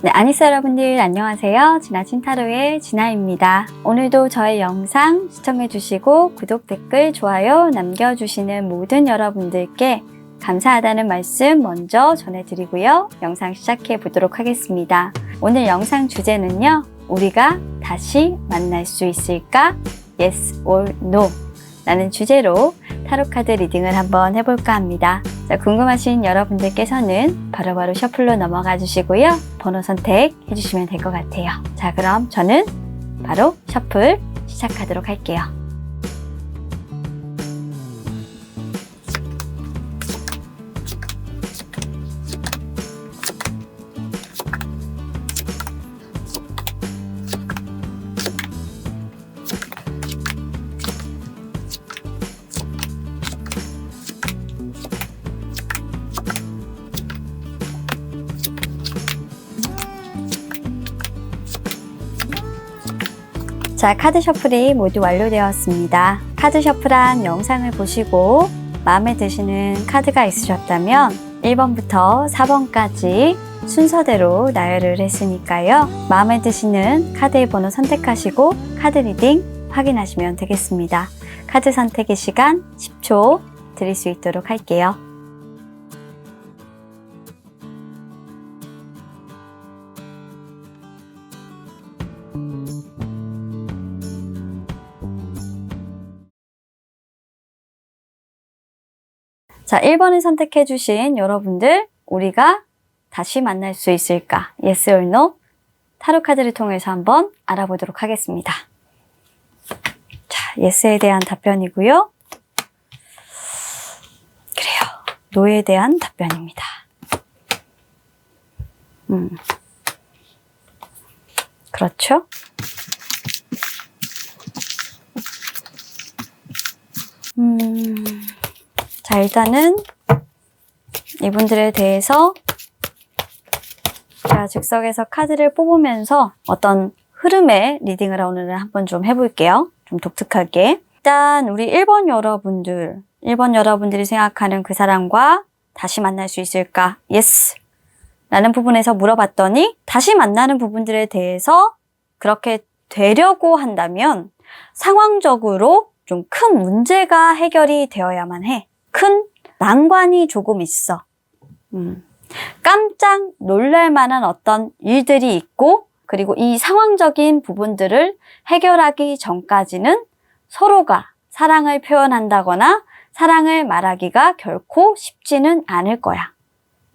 네, 아니스 여러분들 안녕하세요. 진아진 타로의 진아입니다. 오늘도 저의 영상 시청해주시고 구독, 댓글, 좋아요 남겨주시는 모든 여러분들께 감사하다는 말씀 먼저 전해드리고요. 영상 시작해 보도록 하겠습니다. 오늘 영상 주제는요. 우리가 다시 만날 수 있을까? Yes or No 라는 주제로 타로카드 리딩을 한번 해볼까 합니다. 자, 궁금하신 여러분들께서는 바로바로 셔플로 넘어가 주시고요. 번호 선택해 주시면 될 것 같아요. 자, 그럼 저는 바로 셔플 시작하도록 할게요. 자, 카드 셔플이 모두 완료되었습니다. 카드 셔플한 영상을 보시고 마음에 드시는 카드가 있으셨다면 1번부터 4번까지 순서대로 나열을 했으니까요. 마음에 드시는 카드의 번호 선택하시고 카드 리딩 확인하시면 되겠습니다. 카드 선택의 시간 10초 드릴 수 있도록 할게요. 자, 1번을 선택해주신 여러분들, 우리가 다시 만날 수 있을까? Yes or No? 타로 카드를 통해서 한번 알아보도록 하겠습니다. 자, Yes에 대한 답변이고요. 그래요. No에 대한 답변입니다. 그렇죠? 자, 일단은 이분들에 대해서 제가 즉석에서 카드를 뽑으면서 어떤 흐름의 리딩을 오늘은 한번 좀 해볼게요. 좀 독특하게. 일단 우리 1번 여러분들이 생각하는 그 사람과 다시 만날 수 있을까? Yes! 라는 부분에서 물어봤더니 다시 만나는 부분들에 대해서 그렇게 되려고 한다면 상황적으로 좀 큰 문제가 해결이 되어야만 해. 큰 난관이 조금 있어. 깜짝 놀랄 만한 어떤 일들이 있고, 그리고 이 상황적인 부분들을 해결하기 전까지는 서로가 사랑을 표현한다거나 사랑을 말하기가 결코 쉽지는 않을 거야.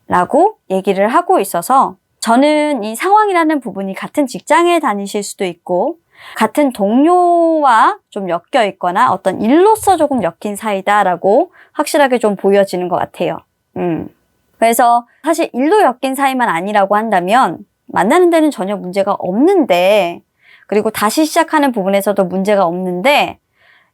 라고 얘기를 하고 있어서 저는 이 상황이라는 부분이 같은 직장에 다니실 수도 있고, 같은 동료와 좀 엮여 있거나 어떤 일로서 조금 엮인 사이다라고 확실하게 좀 보여지는 것 같아요. 그래서 사실 일로 엮인 사이만 아니라고 한다면 만나는 데는 전혀 문제가 없는데, 그리고 다시 시작하는 부분에서도 문제가 없는데,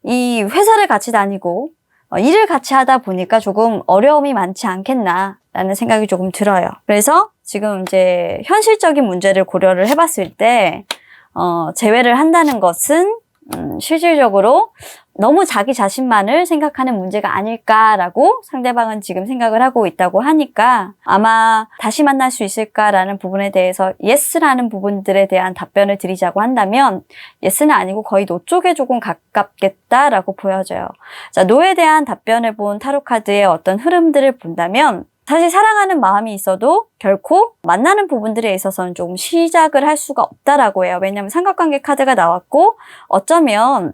이 회사를 같이 다니고 일을 같이 하다 보니까 조금 어려움이 많지 않겠나라는 생각이 조금 들어요. 그래서 지금 이제 현실적인 문제를 고려를 해봤을 때 제외를 한다는 것은 실질적으로 너무 자기 자신만을 생각하는 문제가 아닐까라고 상대방은 지금 생각을 하고 있다고 하니까 아마 다시 만날 수 있을까라는 부분에 대해서 yes라는 부분들에 대한 답변을 드리자고 한다면 yes는 아니고 거의 no 쪽에 조금 가깝겠다라고 보여져요. 자, no에 대한 답변을 본 타로 카드의 어떤 흐름들을 본다면 사실 사랑하는 마음이 있어도 결코 만나는 부분들에 있어서는 조금 시작을 할 수가 없다라고 해요. 왜냐하면 삼각관계 카드가 나왔고 어쩌면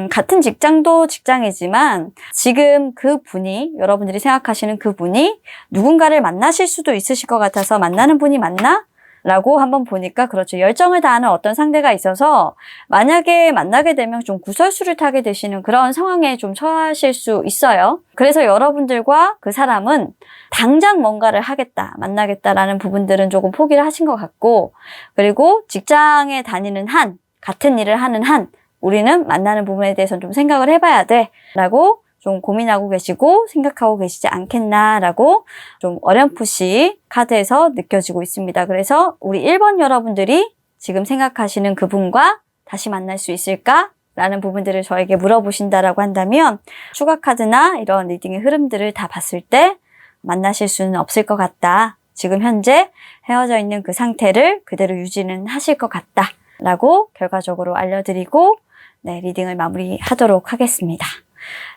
같은 직장도 직장이지만 지금 그 분이, 여러분들이 생각하시는 그 분이 누군가를 만나실 수도 있으실 것 같아서 만나는 분이 맞나? 라고 한번 보니까 그렇죠. 열정을 다하는 어떤 상대가 있어서 만약에 만나게 되면 좀 구설수를 타게 되시는 그런 상황에 좀 처하실 수 있어요. 그래서 여러분들과 그 사람은 당장 뭔가를 하겠다, 만나겠다라는 부분들은 조금 포기를 하신 것 같고, 그리고 직장에 다니는 한, 같은 일을 하는 한, 우리는 만나는 부분에 대해서는 좀 생각을 해봐야 돼 라고 좀 고민하고 계시고 생각하고 계시지 않겠나라고 좀 어렴풋이 카드에서 느껴지고 있습니다. 그래서 우리 1번 여러분들이 지금 생각하시는 그분과 다시 만날 수 있을까? 라는 부분들을 저에게 물어보신다라고 한다면 추가 카드나 이런 리딩의 흐름들을 다 봤을 때 만나실 수는 없을 것 같다 지금 현재 헤어져 있는 그 상태를 그대로 유지는 하실 것 같다 라고 결과적으로 알려드리고 네, 리딩을 마무리하도록 하겠습니다.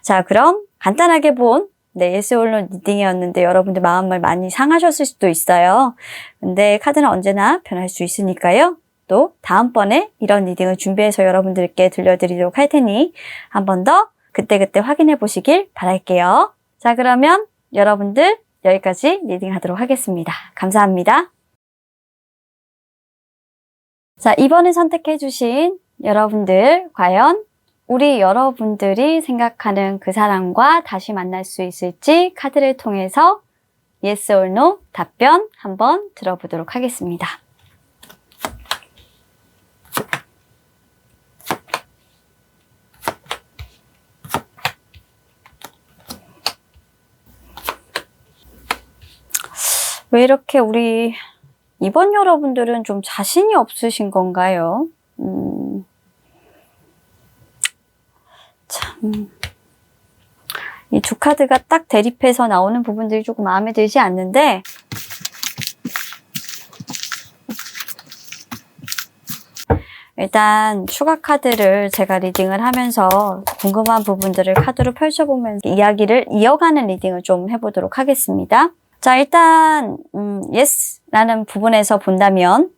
자, 그럼 간단하게 본 Yes or No 리딩이었는데 여러분들 마음을 많이 상하셨을 수도 있어요. 근데 카드는 언제나 변할 수 있으니까요. 또 다음번에 이런 리딩을 준비해서 여러분들께 들려드리도록 할 테니 한 번 더 그때그때 확인해 보시길 바랄게요. 자, 그러면 여러분들 여기까지 리딩 하도록 하겠습니다. 감사합니다. 자, 이번에 선택해 주신 여러분들 과연 우리 여러분들이 생각하는 그 사람과 다시 만날 수 있을지 카드를 통해서 Yes or No 답변 한번 들어보도록 하겠습니다. 왜 이렇게 우리 이번 여러분들은 좀 자신이 없으신 건가요? 참, 이 두 카드가 딱 대립해서 나오는 부분들이 조금 마음에 들지 않는데 일단 추가 카드를 제가 리딩을 하면서 궁금한 부분들을 카드로 펼쳐보면서 이야기를 이어가는 리딩을 좀 해보도록 하겠습니다. 자, 일단 Yes라는 부분에서 본다면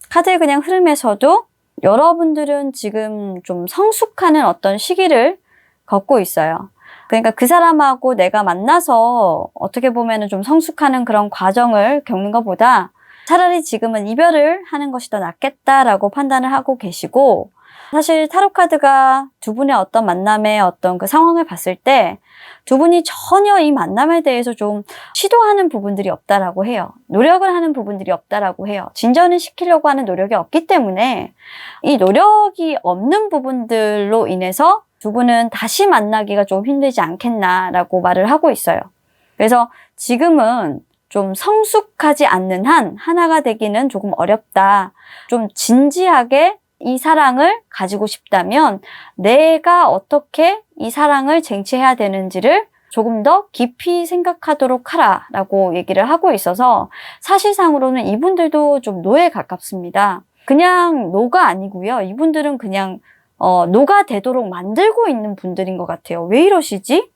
카드의 그냥 흐름에서도 여러분들은 지금 좀 성숙하는 어떤 시기를 겪고 있어요. 그러니까 그 사람하고 내가 만나서 어떻게 보면은 좀 성숙하는 그런 과정을 겪는 것보다 차라리 지금은 이별을 하는 것이 더 낫겠다라고 판단을 하고 계시고, 사실 타로 카드가 두 분의 어떤 만남의 어떤 그 상황을 봤을 때 두 분이 전혀 이 만남에 대해서 좀 시도하는 부분들이 없다라고 해요. 노력을 하는 부분들이 없다라고 해요. 진전을 시키려고 하는 노력이 없기 때문에 이 노력이 없는 부분들로 인해서 두 분은 다시 만나기가 좀 힘들지 않겠나라고 말을 하고 있어요. 그래서 지금은 좀 성숙하지 않는 한 하나가 되기는 조금 어렵다. 좀 진지하게 이 사랑을 가지고 싶다면 내가 어떻게 이 사랑을 쟁취해야 되는지를 조금 더 깊이 생각하도록 하라라고 얘기를 하고 있어서 사실상으로는 이분들도 좀 노에 가깝습니다. 그냥 노가 아니고요. 이분들은 그냥 노가 되도록 만들고 있는 분들인 것 같아요. 왜 이러시지?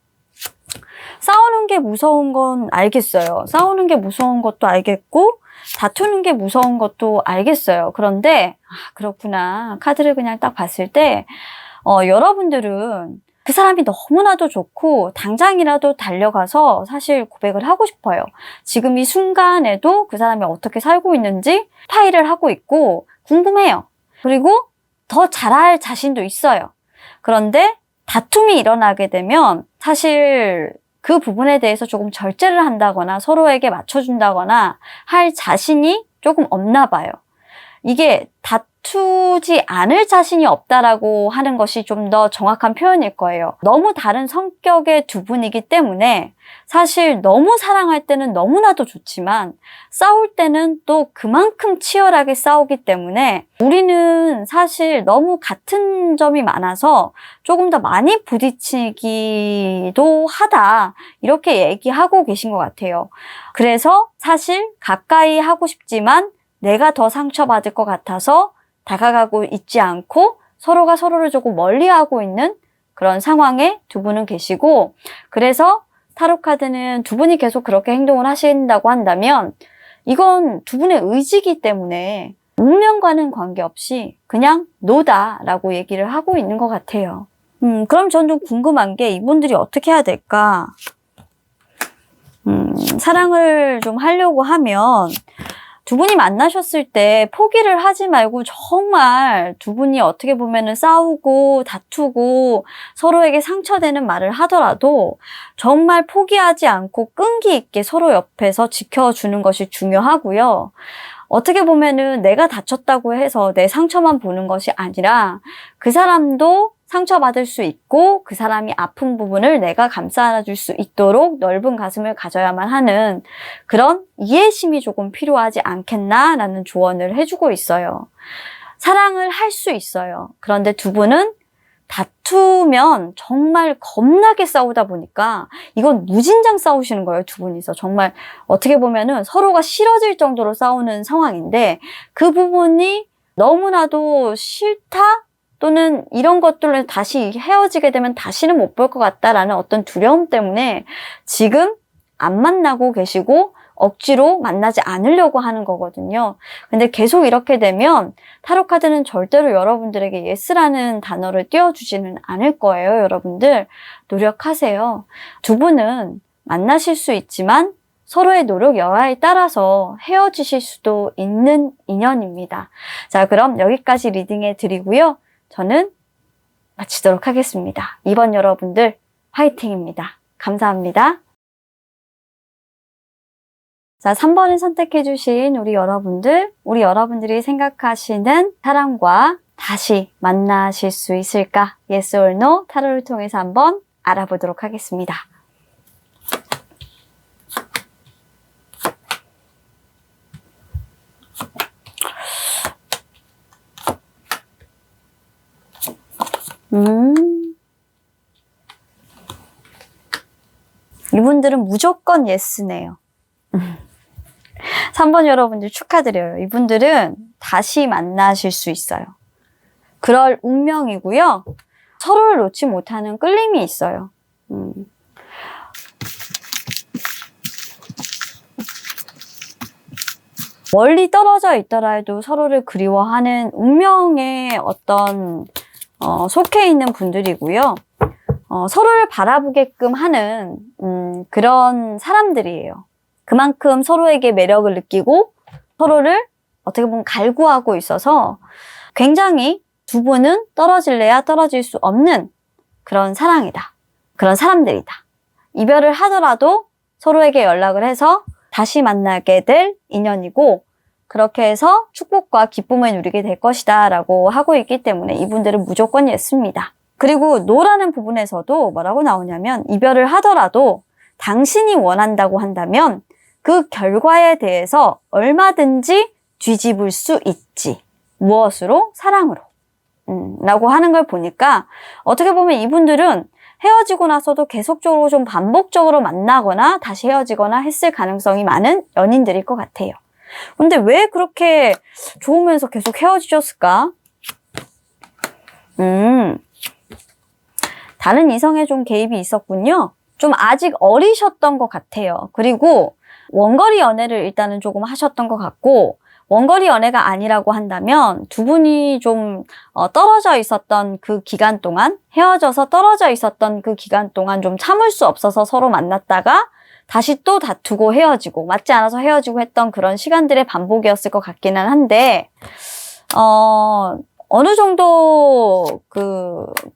싸우는 게 무서운 건 알겠어요. 싸우는 게 무서운 것도 알겠고 다투는 게 무서운 것도 알겠어요. 그런데 그렇구나. 카드를 그냥 딱 봤을 때 여러분들은 그 사람이 너무나도 좋고 당장이라도 달려가서 사실 고백을 하고 싶어요. 지금 이 순간에도 그 사람이 어떻게 살고 있는지 파일을 하고 있고 궁금해요. 그리고 더 잘할 자신도 있어요. 그런데 다툼이 일어나게 되면 사실 그 부분에 대해서 조금 절제를 한다거나 서로에게 맞춰준다거나 할 자신이 조금 없나 봐요. 이게 다투지 않을 자신이 없다라고 하는 것이 좀 더 정확한 표현일 거예요. 너무 다른 성격의 두 분이기 때문에 사실 너무 사랑할 때는 너무나도 좋지만 싸울 때는 또 그만큼 치열하게 싸우기 때문에 우리는 사실 너무 같은 점이 많아서 조금 더 많이 부딪히기도 하다 이렇게 얘기하고 계신 것 같아요. 그래서 사실 가까이 하고 싶지만 내가 더 상처받을 것 같아서 다가가고 있지 않고 서로가 서로를 조금 멀리하고 있는 그런 상황에 두 분은 계시고, 그래서 타로 카드는 두 분이 계속 그렇게 행동을 하신다고 한다면 이건 두 분의 의지이기 때문에 운명과는 관계없이 그냥 노다라고 얘기를 하고 있는 것 같아요. 그럼 전 좀 궁금한 게 이분들이 어떻게 해야 될까? 사랑을 좀 하려고 하면 두 분이 만나셨을 때 포기를 하지 말고 정말 두 분이 어떻게 보면은 싸우고 다투고 서로에게 상처되는 말을 하더라도 정말 포기하지 않고 끈기 있게 서로 옆에서 지켜주는 것이 중요하고요. 어떻게 보면은 내가 다쳤다고 해서 내 상처만 보는 것이 아니라 그 사람도 상처받을 수 있고 그 사람이 아픈 부분을 내가 감싸줄 수 있도록 넓은 가슴을 가져야만 하는 그런 이해심이 조금 필요하지 않겠나라는 조언을 해주고 있어요. 사랑을 할 수 있어요. 그런데 두 분은 다투면 정말 겁나게 싸우다 보니까 이건 무진장 싸우시는 거예요, 두 분이서. 정말 어떻게 보면은 서로가 싫어질 정도로 싸우는 상황인데 그 부분이 너무나도 싫다? 또는 이런 것들로 다시 헤어지게 되면 다시는 못 볼 것 같다라는 어떤 두려움 때문에 지금 안 만나고 계시고 억지로 만나지 않으려고 하는 거거든요. 근데 계속 이렇게 되면 타로 카드는 절대로 여러분들에게 yes라는 단어를 띄워주지는 않을 거예요, 여러분들. 노력하세요. 두 분은 만나실 수 있지만 서로의 노력 여하에 따라서 헤어지실 수도 있는 인연입니다. 자, 그럼 여기까지 리딩해 드리고요. 저는 마치도록 하겠습니다. 이번 여러분들 화이팅입니다. 감사합니다. 자, 3번을 선택해주신 우리 여러분들이 생각하시는 사람과 다시 만나실 수 있을까? Yes or No 타로를 통해서 한번 알아보도록 하겠습니다. 이분들은 무조건 예스네요. 3번 여러분들 축하드려요. 이분들은 다시 만나실 수 있어요. 그럴 운명이고요. 서로를 놓지 못하는 끌림이 있어요. 멀리 떨어져 있더라 해도 서로를 그리워하는 운명의 어떤 속해 있는 분들이고요. 서로를 바라보게끔 하는 그런 사람들이에요. 그만큼 서로에게 매력을 느끼고 서로를 어떻게 보면 갈구하고 있어서 굉장히 두 분은 떨어질래야 떨어질 수 없는 그런 사랑이다. 그런 사람들이다. 이별을 하더라도 서로에게 연락을 해서 다시 만나게 될 인연이고 그렇게 해서 축복과 기쁨을 누리게 될 것이다 라고 하고 있기 때문에 이분들은 무조건 예스입니다. 그리고 노라는 부분에서도 뭐라고 나오냐면 이별을 하더라도 당신이 원한다고 한다면 그 결과에 대해서 얼마든지 뒤집을 수 있지. 무엇으로? 사랑으로. 라고 하는 걸 보니까 어떻게 보면 이분들은 헤어지고 나서도 계속적으로 좀 반복적으로 만나거나 다시 헤어지거나 했을 가능성이 많은 연인들일 것 같아요. 근데 왜 그렇게 좋으면서 계속 헤어지셨을까? 다른 이성에 좀 개입이 있었군요. 좀 아직 어리셨던 것 같아요. 그리고 원거리 연애를 일단은 조금 하셨던 것 같고 원거리 연애가 아니라고 한다면 두 분이 좀 떨어져 있었던 그 기간 동안 헤어져서 떨어져 있었던 그 기간 동안 좀 참을 수 없어서 서로 만났다가 다시 또 다투고 헤어지고 맞지 않아서 헤어지고 했던 그런 시간들의 반복이었을 것 같기는 한데 어느 정도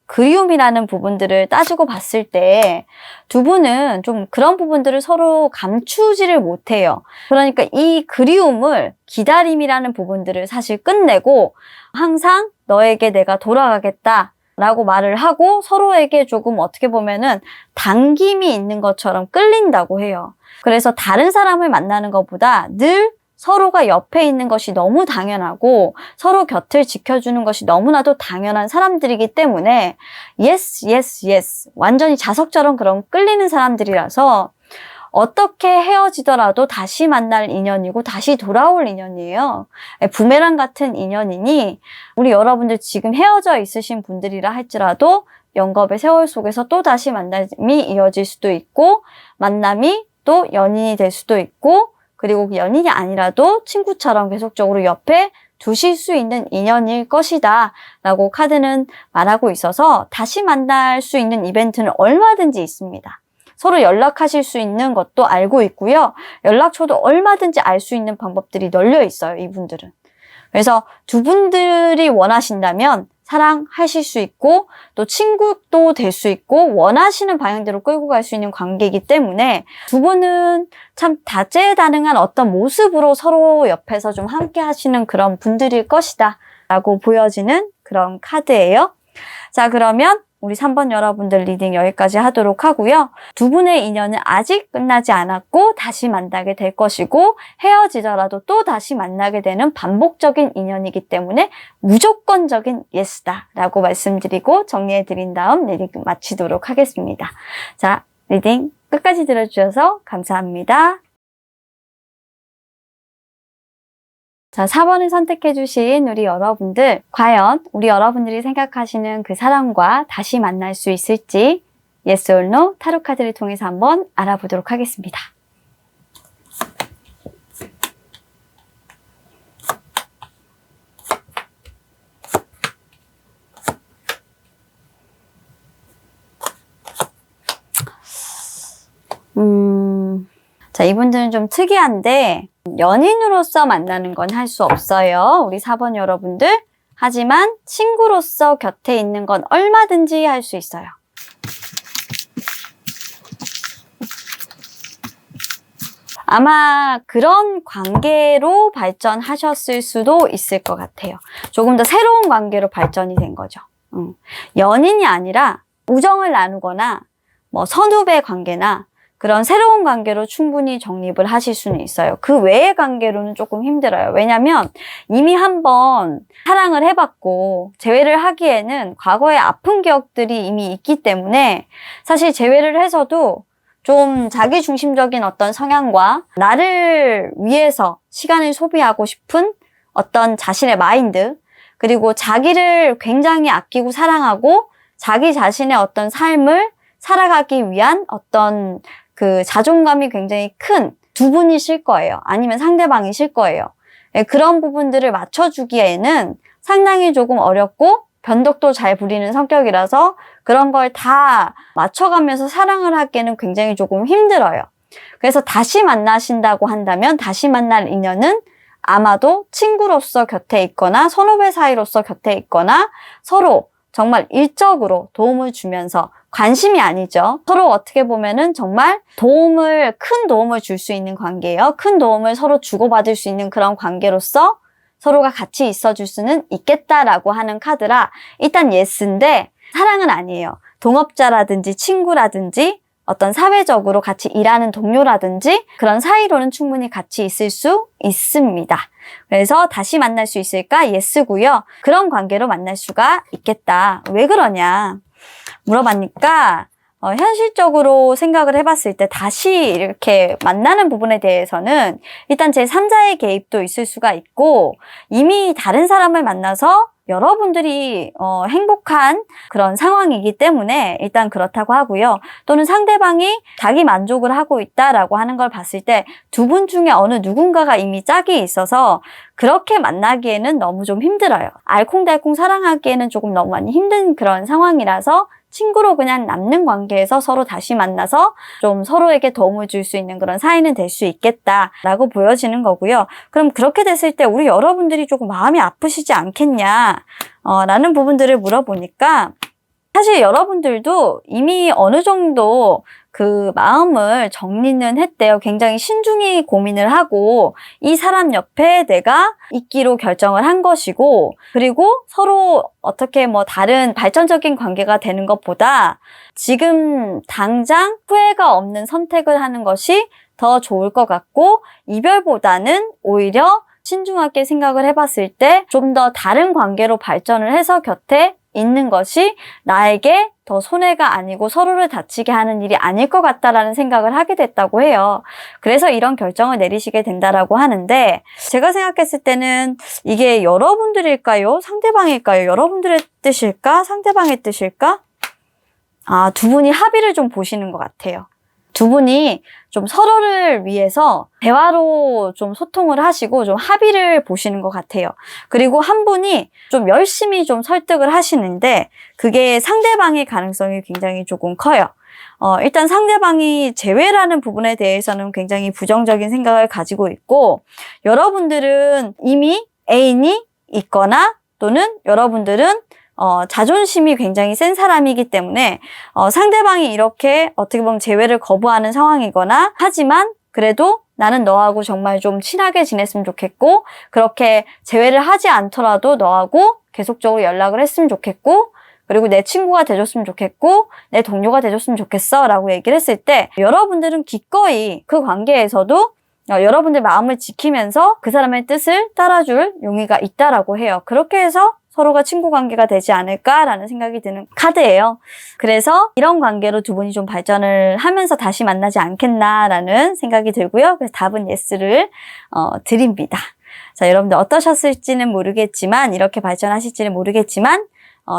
그리움이라는 부분들을 따지고 봤을 때 두 분은 좀 그런 부분들을 서로 감추지를 못해요. 그러니까 이 그리움을 기다림이라는 부분들을 사실 끝내고 항상 너에게 내가 돌아가겠다 라고 말을 하고 서로에게 조금 어떻게 보면은 당김이 있는 것처럼 끌린다고 해요. 그래서 다른 사람을 만나는 것보다 늘 서로가 옆에 있는 것이 너무 당연하고 서로 곁을 지켜주는 것이 너무나도 당연한 사람들이기 때문에 yes, yes, yes 완전히 자석처럼 그런 끌리는 사람들이라서 어떻게 헤어지더라도 다시 만날 인연이고 다시 돌아올 인연이에요. 부메랑 같은 인연이니 우리 여러분들 지금 헤어져 있으신 분들이라 할지라도 영겁의 세월 속에서 또 다시 만남이 이어질 수도 있고 만남이 또 연인이 될 수도 있고 그리고 그 연인이 아니라도 친구처럼 계속적으로 옆에 두실 수 있는 인연일 것이다 라고 카드는 말하고 있어서 다시 만날 수 있는 이벤트는 얼마든지 있습니다. 서로 연락하실 수 있는 것도 알고 있고요. 연락처도 얼마든지 알 수 있는 방법들이 널려 있어요, 이분들은. 그래서 두 분들이 원하신다면 사랑하실 수 있고 또 친구도 될 수 있고 원하시는 방향대로 끌고 갈 수 있는 관계이기 때문에 두 분은 참 다재다능한 어떤 모습으로 서로 옆에서 좀 함께 하시는 그런 분들일 것이다 라고 보여지는 그런 카드예요. 자, 그러면 우리 3번 여러분들 리딩 여기까지 하도록 하고요. 두 분의 인연은 아직 끝나지 않았고 다시 만나게 될 것이고 헤어지더라도 또 다시 만나게 되는 반복적인 인연이기 때문에 무조건적인 예스다 라고 말씀드리고 정리해드린 다음 리딩 마치도록 하겠습니다. 자, 리딩 끝까지 들어주셔서 감사합니다. 자, 4번을 선택해주신 우리 여러분들, 과연 우리 여러분들이 생각하시는 그 사람과 다시 만날 수 있을지 Yes or No 타로 카드를 통해서 한번 알아보도록 하겠습니다. 자, 이분들은 좀 특이한데 연인으로서 만나는 건 할 수 없어요. 우리 4번 여러분들. 하지만 친구로서 곁에 있는 건 얼마든지 할 수 있어요. 아마 그런 관계로 발전하셨을 수도 있을 것 같아요. 조금 더 새로운 관계로 발전이 된 거죠. 연인이 아니라 우정을 나누거나 뭐 선후배 관계나 그런 새로운 관계로 충분히 정립을 하실 수는 있어요. 그 외의 관계로는 조금 힘들어요. 왜냐면 이미 한번 사랑을 해봤고 재회를 하기에는 과거의 아픈 기억들이 이미 있기 때문에 사실 재회를 해서도 좀 자기중심적인 어떤 성향과 나를 위해서 시간을 소비하고 싶은 어떤 자신의 마인드, 그리고 자기를 굉장히 아끼고 사랑하고 자기 자신의 어떤 삶을 살아가기 위한 어떤 그 자존감이 굉장히 큰 두 분이실 거예요. 아니면 상대방이실 거예요. 그런 부분들을 맞춰주기에는 상당히 조금 어렵고 변덕도 잘 부리는 성격이라서 그런 걸 다 맞춰가면서 사랑을 하기에는 굉장히 조금 힘들어요. 그래서 다시 만나신다고 한다면 다시 만날 인연은 아마도 친구로서 곁에 있거나 선후배 사이로서 곁에 있거나 서로 정말 일적으로 도움을 주면서 관심이 아니죠. 서로 어떻게 보면은 정말 큰 도움을 줄 수 있는 관계예요. 큰 도움을 서로 주고받을 수 있는 그런 관계로서 서로가 같이 있어줄 수는 있겠다라고 하는 카드라 일단 예스인데 사랑은 아니에요. 동업자라든지 친구라든지 어떤 사회적으로 같이 일하는 동료라든지 그런 사이로는 충분히 같이 있을 수 있습니다. 그래서 다시 만날 수 있을까? 예스고요. 그런 관계로 만날 수가 있겠다. 왜 그러냐 물어봤니까 현실적으로 생각을 해봤을 때 다시 이렇게 만나는 부분에 대해서는 일단 제3자의 개입도 있을 수가 있고 이미 다른 사람을 만나서 여러분들이 행복한 그런 상황이기 때문에 일단 그렇다고 하고요. 또는 상대방이 자기 만족을 하고 있다라고 하는 걸 봤을 때 두 분 중에 어느 누군가가 이미 짝이 있어서 그렇게 만나기에는 너무 좀 힘들어요. 알콩달콩 사랑하기에는 조금 너무 많이 힘든 그런 상황이라서 친구로 그냥 남는 관계에서 서로 다시 만나서 좀 서로에게 도움을 줄 수 있는 그런 사이는 될 수 있겠다라고 보여지는 거고요. 그럼 그렇게 됐을 때 우리 여러분들이 조금 마음이 아프시지 않겠냐 라는 부분들을 물어보니까 사실 여러분들도 이미 어느 정도 그 마음을 정리는 했대요. 굉장히 신중히 고민을 하고 이 사람 옆에 내가 있기로 결정을 한 것이고 그리고 서로 어떻게 뭐 다른 발전적인 관계가 되는 것보다 지금 당장 후회가 없는 선택을 하는 것이 더 좋을 것 같고 이별보다는 오히려 신중하게 생각을 해봤을 때 좀 더 다른 관계로 발전을 해서 곁에 있는 것이 나에게 더 손해가 아니고 서로를 다치게 하는 일이 아닐 것 같다라는 생각을 하게 됐다고 해요. 그래서 이런 결정을 내리시게 된다라고 하는데 제가 생각했을 때는 이게 여러분들일까요? 상대방일까요? 여러분들의 뜻일까? 상대방의 뜻일까? 두 분이 합의를 좀 보시는 것 같아요. 두 분이 좀 서로를 위해서 대화로 좀 소통을 하시고 좀 합의를 보시는 것 같아요. 그리고 한 분이 좀 열심히 좀 설득을 하시는데 그게 상대방의 가능성이 굉장히 조금 커요. 일단 상대방이 재회라는 부분에 대해서는 굉장히 부정적인 생각을 가지고 있고 여러분들은 이미 애인이 있거나 또는 여러분들은 자존심이 굉장히 센 사람이기 때문에 상대방이 이렇게 어떻게 보면 재회를 거부하는 상황이거나 하지만 그래도 나는 너하고 정말 좀 친하게 지냈으면 좋겠고 그렇게 재회를 하지 않더라도 너하고 계속적으로 연락을 했으면 좋겠고 그리고 내 친구가 돼줬으면 좋겠고 내 동료가 돼줬으면 좋겠어 라고 얘기를 했을 때 여러분들은 기꺼이 그 관계에서도 여러분들 마음을 지키면서 그 사람의 뜻을 따라줄 용의가 있다라고 해요. 그렇게 해서 서로가 친구 관계가 되지 않을까라는 생각이 드는 카드예요. 그래서 이런 관계로 두 분이 좀 발전을 하면서 다시 만나지 않겠나라는 생각이 들고요. 그래서 답은 예스를 드립니다. 자, 여러분들 어떠셨을지는 모르겠지만 이렇게 발전하실지는 모르겠지만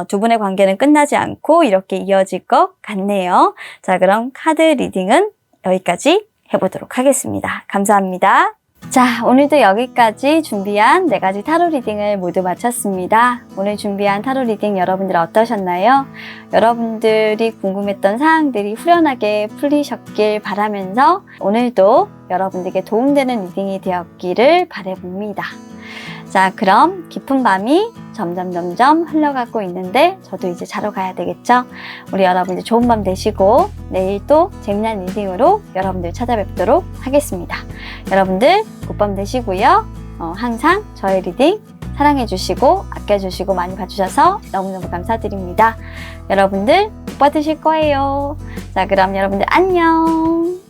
두 분의 관계는 끝나지 않고 이렇게 이어질 것 같네요. 자, 그럼 카드 리딩은 여기까지 해보도록 하겠습니다. 감사합니다. 자, 오늘도 여기까지 준비한 4가지 타로 리딩을 모두 마쳤습니다. 오늘 준비한 타로 리딩 여러분들 어떠셨나요? 여러분들이 궁금했던 사항들이 후련하게 풀리셨길 바라면서 오늘도 여러분들에게 도움되는 리딩이 되었기를 바라봅니다. 자, 그럼 깊은 밤이 점점 흘러가고 있는데 저도 이제 자러 가야 되겠죠? 우리 여러분들 좋은 밤 되시고 내일 또 재미난 리딩으로 여러분들 찾아뵙도록 하겠습니다. 여러분들 굿밤 되시고요. 항상 저의 리딩 사랑해주시고 아껴주시고 많이 봐주셔서 너무너무 감사드립니다. 여러분들 복 받으실 거예요. 자, 그럼 여러분들 안녕.